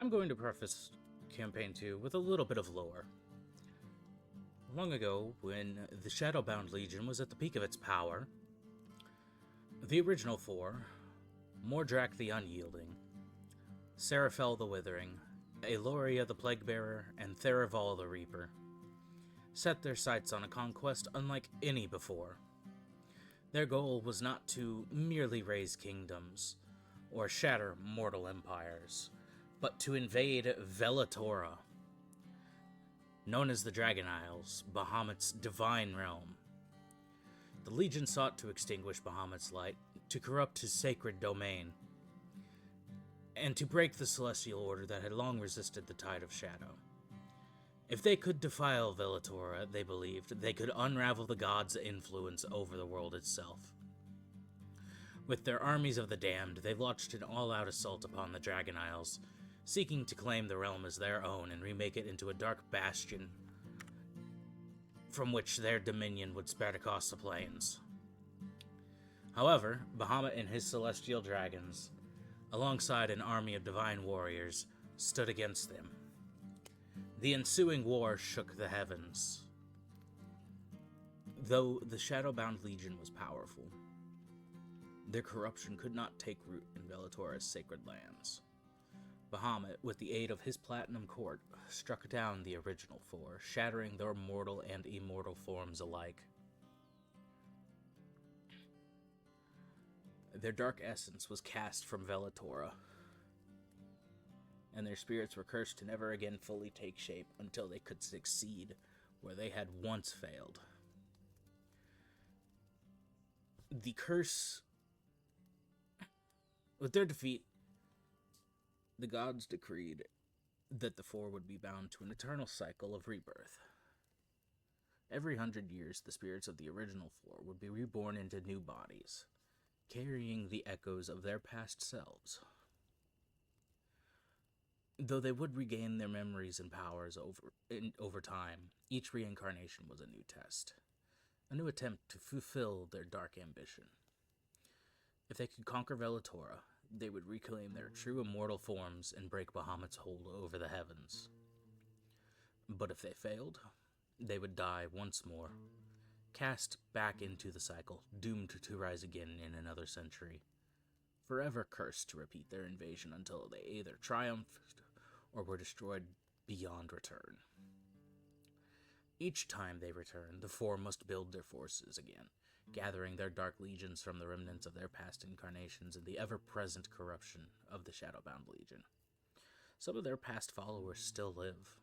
I'm going to preface Campaign 2 with a little bit of lore. Long ago, when the Shadowbound Legion was at the peak of its power, the original four, Mordrak the Unyielding, Seraphel the Withering, Aloria the Plaguebearer, and Theraval the Reaper, set their sights on a conquest unlike any before. Their goal was not to merely raise kingdoms or shatter mortal empires, but to invade Velatora, known as the Dragon Isles, Bahamut's divine realm. The Legion sought to extinguish Bahamut's light, to corrupt his sacred domain, and to break the celestial order that had long resisted the tide of shadow. If they could defile Velatora, they believed, they could unravel the gods' influence over the world itself. With their armies of the damned, they launched an all-out assault upon the Dragon Isles, seeking to claim the realm as their own and remake it into a dark bastion from which their dominion would spread across the plains. However, Bahamut and his celestial dragons, alongside an army of divine warriors, stood against them. The ensuing war shook the heavens. Though the Shadowbound Legion was powerful, their corruption could not take root in Velatora's sacred lands. Bahamut, with the aid of his Platinum Court, struck down the original four, shattering their mortal and immortal forms alike. Their dark essence was cast from Velatora, and their spirits were cursed to never again fully take shape until they could succeed where they had once failed. The curse... With their defeat, the gods decreed that the four would be bound to an eternal cycle of rebirth. Every 100 years, the spirits of the original four would be reborn into new bodies, carrying the echoes of their past selves. Though they would regain their memories and powers over time, each reincarnation was a new test, a new attempt to fulfill their dark ambition. If they could conquer Velatora, they would reclaim their true immortal forms and break Bahamut's hold over the heavens. But if they failed, they would die once more, cast back into the cycle, doomed to rise again in another century, forever cursed to repeat their invasion until they either triumphed or were destroyed beyond return. Each time they return, the four must build their forces again, gathering their dark legions from the remnants of their past incarnations and the ever-present corruption of the Shadowbound Legion. Some of their past followers still live,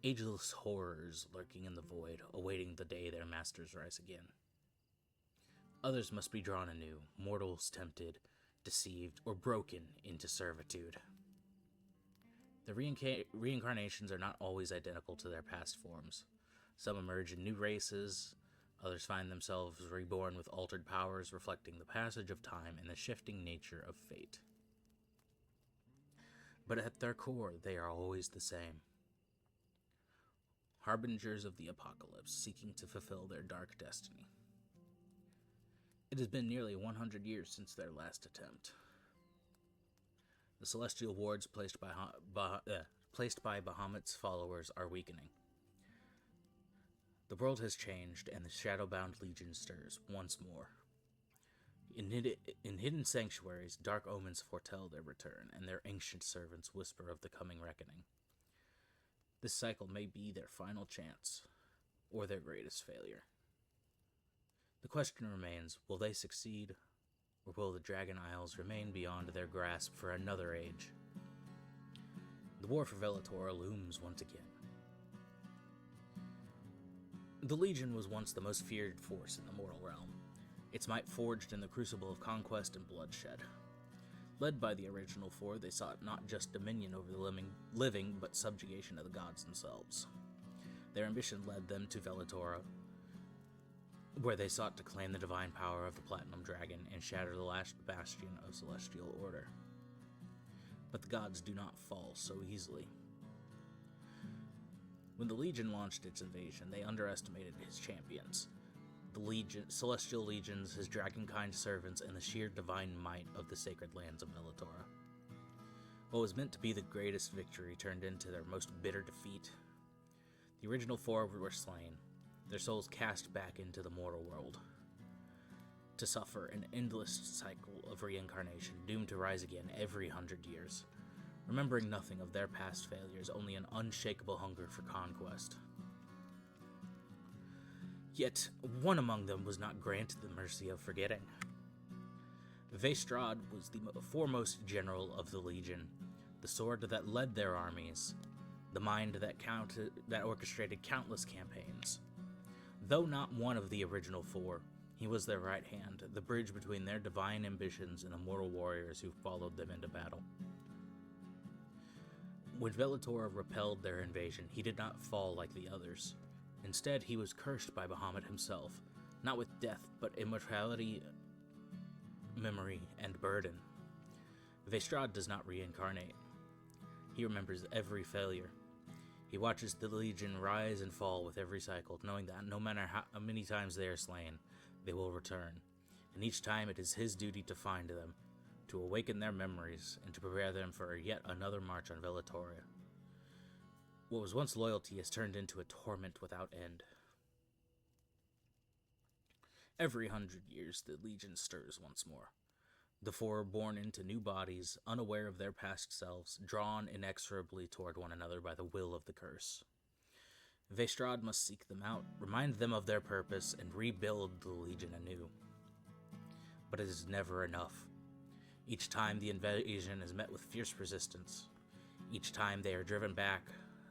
ageless horrors lurking in the void, awaiting the day their masters rise again. Others must be drawn anew, mortals tempted, deceived, or broken into servitude. The reincarnations are not always identical to their past forms. Some emerge in new races, others find themselves reborn with altered powers, reflecting the passage of time and the shifting nature of fate. But at their core, they are always the same. Harbingers of the apocalypse, seeking to fulfill their dark destiny. It has been nearly 100 years since their last attempt. The celestial wards placed by Bahamut's followers are weakening. The world has changed, and the Shadowbound Legion stirs once more. In hidden sanctuaries, dark omens foretell their return, and their ancient servants whisper of the coming reckoning. This cycle may be their final chance, or their greatest failure. The question remains, will they succeed, or will the Dragon Isles remain beyond their grasp for another age? The war for Velatora looms once again. The Legion was once the most feared force in the mortal realm, its might forged in the crucible of conquest and bloodshed. Led by the original four, they sought not just dominion over the living, but subjugation of the gods themselves. Their ambition led them to Velatora, where they sought to claim the divine power of the Platinum Dragon and shatter the last bastion of celestial order. But the gods do not fall so easily. When the Legion launched its invasion, they underestimated his champions. The celestial legions, his dragonkind servants, and the sheer divine might of the sacred lands of Velatora. What was meant to be the greatest victory turned into their most bitter defeat. The original four were slain, their souls cast back into the mortal world, to suffer an endless cycle of reincarnation, doomed to rise again every 100 years, remembering nothing of their past failures, only an unshakable hunger for conquest. Yet, one among them was not granted the mercy of forgetting. Vestrad was the foremost general of the Legion, the sword that led their armies, the mind that orchestrated countless campaigns. Though not one of the original four, he was their right hand, the bridge between their divine ambitions and the mortal warriors who followed them into battle. When Velator repelled their invasion, he did not fall like the others. Instead, he was cursed by Bahamut himself, not with death, but immortality, memory, and burden. Vestrad does not reincarnate. He remembers every failure. He watches the Legion rise and fall with every cycle, knowing that no matter how many times they are slain, they will return, and each time it is his duty to find them, to awaken their memories, and to prepare them for yet another march on Velatoria. What was once loyalty has turned into a torment without end. Every 100 years, the Legion stirs once more. The four are born into new bodies, unaware of their past selves, drawn inexorably toward one another by the will of the curse. Vestrad must seek them out, remind them of their purpose, and rebuild the Legion anew. But it is never enough. Each time the invasion is met with fierce resistance. Each time they are driven back,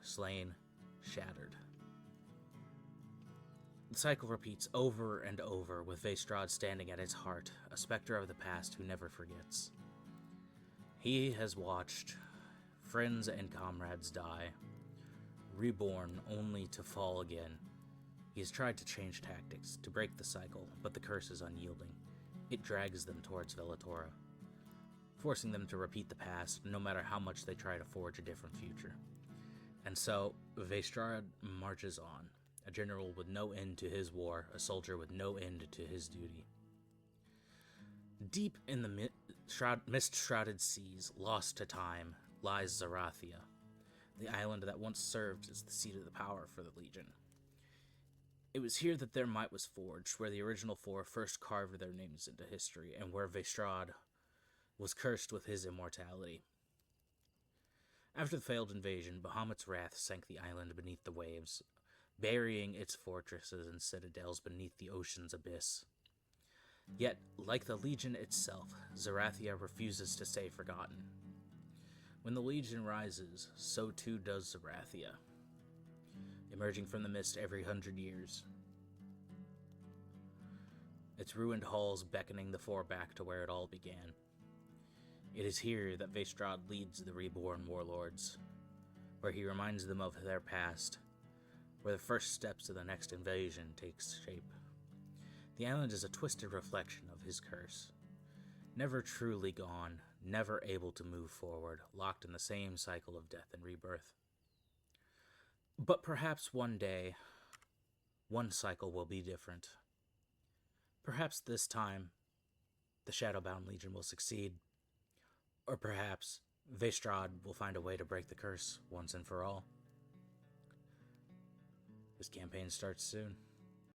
slain, shattered. The cycle repeats over and over, with Vestrad standing at its heart, a specter of the past who never forgets. He has watched friends and comrades die, reborn only to fall again. He has tried to change tactics, to break the cycle, but the curse is unyielding. It drags them towards Velatora, forcing them to repeat the past, no matter how much they try to forge a different future. And so, Vestrad marches on, a general with no end to his war, a soldier with no end to his duty. Deep in the mist-shrouded seas, lost to time, lies Zarathia, the island that once served as the seat of the power for the Legion. It was here that their might was forged, where the original four first carved their names into history, and where Vestrad was cursed with his immortality. After the failed invasion, Bahamut's wrath sank the island beneath the waves, burying its fortresses and citadels beneath the ocean's abyss. Yet, like the Legion itself, Zarathia refuses to stay forgotten. When the Legion rises, so too does Zarathia, emerging from the mist every 100 years. Its ruined halls beckoning the four back to where it all began. It is here that Vestrad leads the reborn warlords, where he reminds them of their past, where the first steps of the next invasion takes shape. The island is a twisted reflection of his curse. Never truly gone, never able to move forward, locked in the same cycle of death and rebirth. But perhaps one day, one cycle will be different. Perhaps this time, the Shadowbound Legion will succeed. Or perhaps Vestrad will find a way to break the curse once and for all. This campaign starts soon.